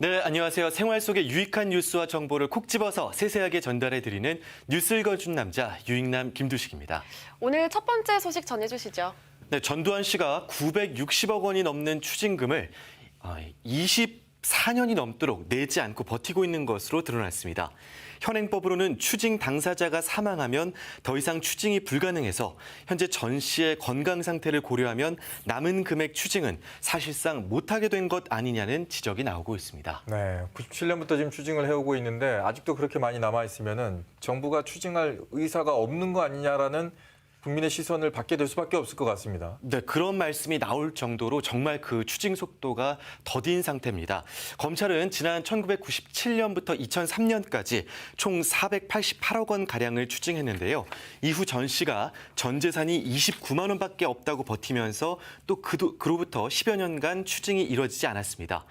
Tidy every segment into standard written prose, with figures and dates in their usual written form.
네, 안녕하세요. 생활 속의 유익한 뉴스와 정보를 콕 집어서 세세하게 전달해드리는 뉴스 읽어준 남자 유익남 김두식입니다. 오늘 첫 번째 소식 전해주시죠. 네, 전두환 씨가 960억 원이 넘는 추징금을 24년이 넘도록 내지 않고 버티고 있는 것으로 드러났습니다. 현행법으로는 추징 당사자가 사망하면 더 이상 추징이 불가능해서 현재 전 씨의 건강 상태를 고려하면 남은 금액 추징은 사실상 못하게 된 것 아니냐는 지적이 나오고 있습니다. 네, 97년부터 지금 추징을 해오고 있는데 아직도 그렇게 많이 남아있으면은 정부가 추징할 의사가 없는 거 아니냐라는 국민의 시선을 받게 될 수밖에 없을 것 같습니다. 네, 그런 말씀이 나올 정도로 정말 그 추징 속도가 더딘 상태입니다. 검찰은 지난 1997년부터 2003년까지 총 488억 원 가량을 추징했는데요. 이후 전 씨가 전 재산이 29만 원밖에 없다고 버티면서 또 그로부터 10여 년간 추징이 이뤄지지 않았습니다.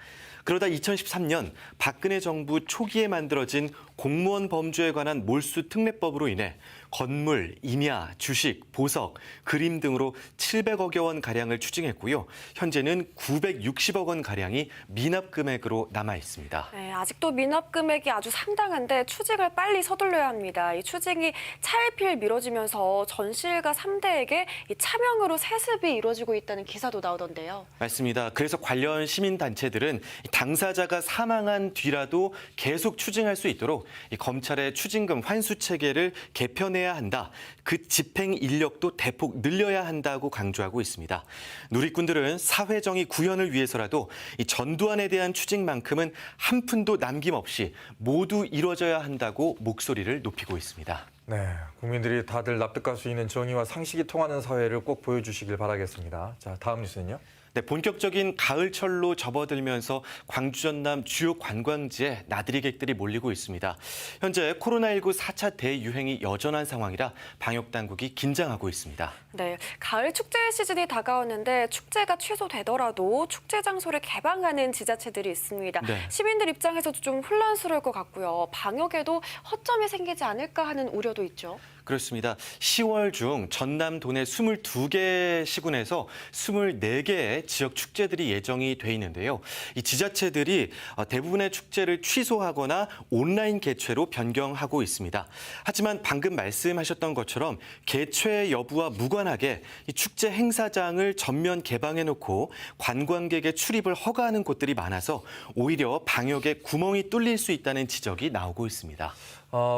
그러다 2013년 박근혜 정부 초기에 만들어진 공무원 범죄에 관한 몰수 특례법으로 인해 건물, 임야, 주식, 보석, 그림 등으로 700억여 원 가량을 추징했고요. 현재는 960억 원 가량이 미납 금액으로 남아 있습니다. 네, 아직도 미납 금액이 아주 상당한데 추징을 빨리 서둘러야 합니다. 이 추징이 차일피일 미뤄지면서 전 씨 일가 3대에게 이 차명으로 세습이 이루어지고 있다는 기사도 나오던데요. 맞습니다. 그래서 관련 시민단체들은 당사자가 사망한 뒤라도 계속 추징할 수 있도록 검찰의 추징금 환수 체계를 개편해야 한다. 그 집행 인력도 대폭 늘려야 한다고 강조하고 있습니다. 누리꾼들은 사회정의 구현을 위해서라도 이 전두환에 대한 추징만큼은 한 푼도 남김없이 모두 이뤄져야 한다고 목소리를 높이고 있습니다. 네, 국민들이 다들 납득할 수 있는 정의와 상식이 통하는 사회를 꼭 보여주시길 바라겠습니다. 자, 다음 뉴스는요. 네, 본격적인 가을철로 접어들면서 광주 전남 주요 관광지에 나들이객들이 몰리고 있습니다. 현재 코로나19 4차 대유행이 여전한 상황이라 방역당국이 긴장하고 있습니다. 네, 가을 축제 시즌이 다가오는데 축제가 취소되더라도 축제 장소를 개방하는 지자체들이 있습니다. 네. 시민들 입장에서도 좀 혼란스러울 것 같고요. 방역에도 허점이 생기지 않을까 하는 우려도 있죠. 그렇습니다. 10월 중 전남 도내 22개 시군에서 24개의 지역 축제들이 예정이 돼 있는데요. 이 지자체들이 대부분의 축제를 취소하거나 온라인 개최로 변경하고 있습니다. 하지만 방금 말씀하셨던 것처럼 개최 여부와 무관하게 이 축제 행사장을 전면 개방해놓고 관광객의 출입을 허가하는 곳들이 많아서 오히려 방역에 구멍이 뚫릴 수 있다는 지적이 나오고 있습니다.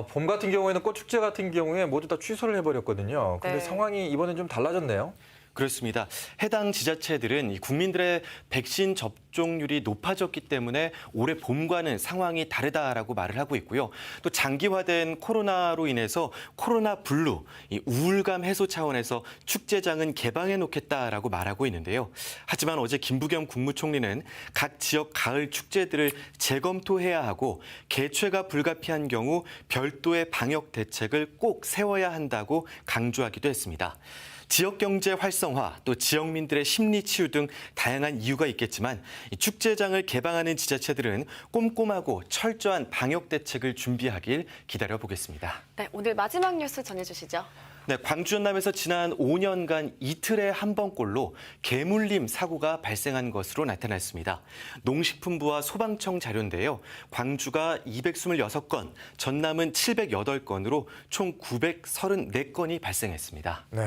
봄 같은 경우에는 꽃축제 같은 경우에 모두 다 취소를 해버렸거든요. 근데 네. 상황이 이번엔 좀 달라졌네요. 그렇습니다. 해당 지자체들은 국민들의 백신 접종률이 높아졌기 때문에 올해 봄과는 상황이 다르다라고 말을 하고 있고요. 또 장기화된 코로나로 인해서 코로나 블루, 이 우울감 해소 차원에서 축제장은 개방해 놓겠다라고 말하고 있는데요. 하지만 어제 김부겸 국무총리는 각 지역 가을 축제들을 재검토해야 하고 개최가 불가피한 경우 별도의 방역 대책을 꼭 세워야 한다고 강조하기도 했습니다. 지역 경제 활성화, 또 지역민들의 심리 치유 등 다양한 이유가 있겠지만 축제장을 개방하는 지자체들은 꼼꼼하고 철저한 방역 대책을 준비하길 기다려보겠습니다. 네, 오늘 마지막 뉴스 전해주시죠. 네, 광주 전남에서 지난 5년간 이틀에 한 번꼴로 개물림 사고가 발생한 것으로 나타났습니다. 농식품부와 소방청 자료인데요. 광주가 226건, 전남은 708건으로 총 934건이 발생했습니다. 네,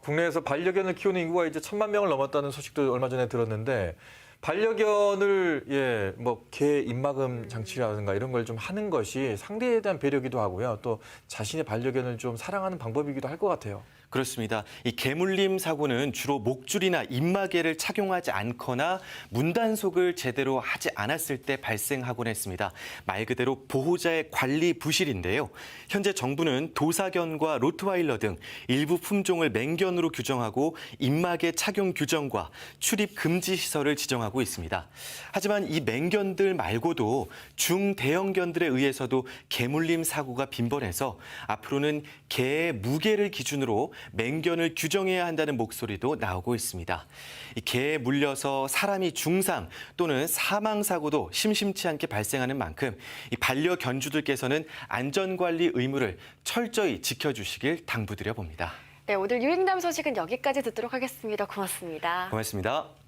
국내에서 반려견을 키우는 인구가 이제 1,000만 명을 넘었다는 소식도 얼마 전에 들었는데 반려견을 개 입막음 장치라든가 이런 걸 좀 하는 것이 상대에 대한 배려기도 하고요. 또 자신의 반려견을 좀 사랑하는 방법이기도 할 것 같아요. 그렇습니다. 이 개물림 사고는 주로 목줄이나 입마개를 착용하지 않거나 문단속을 제대로 하지 않았을 때 발생하곤 했습니다. 말 그대로 보호자의 관리 부실인데요. 현재 정부는 도사견과 로트와일러 등 일부 품종을 맹견으로 규정하고 입마개 착용 규정과 출입 금지 시설을 지정하고 있습니다. 하지만 이 맹견들 말고도 중대형견들에 의해서도 개물림 사고가 빈번해서 앞으로는 개의 무게를 기준으로 맹견을 규정해야 한다는 목소리도 나오고 있습니다. 이 개에 물려서 사람이 중상 또는 사망 사고도 심심치 않게 발생하는 만큼 이 반려견주들께서는 안전관리 의무를 철저히 지켜주시길 당부드려 봅니다. 네, 오늘 유익남 소식은 여기까지 듣도록 하겠습니다. 고맙습니다. 고맙습니다.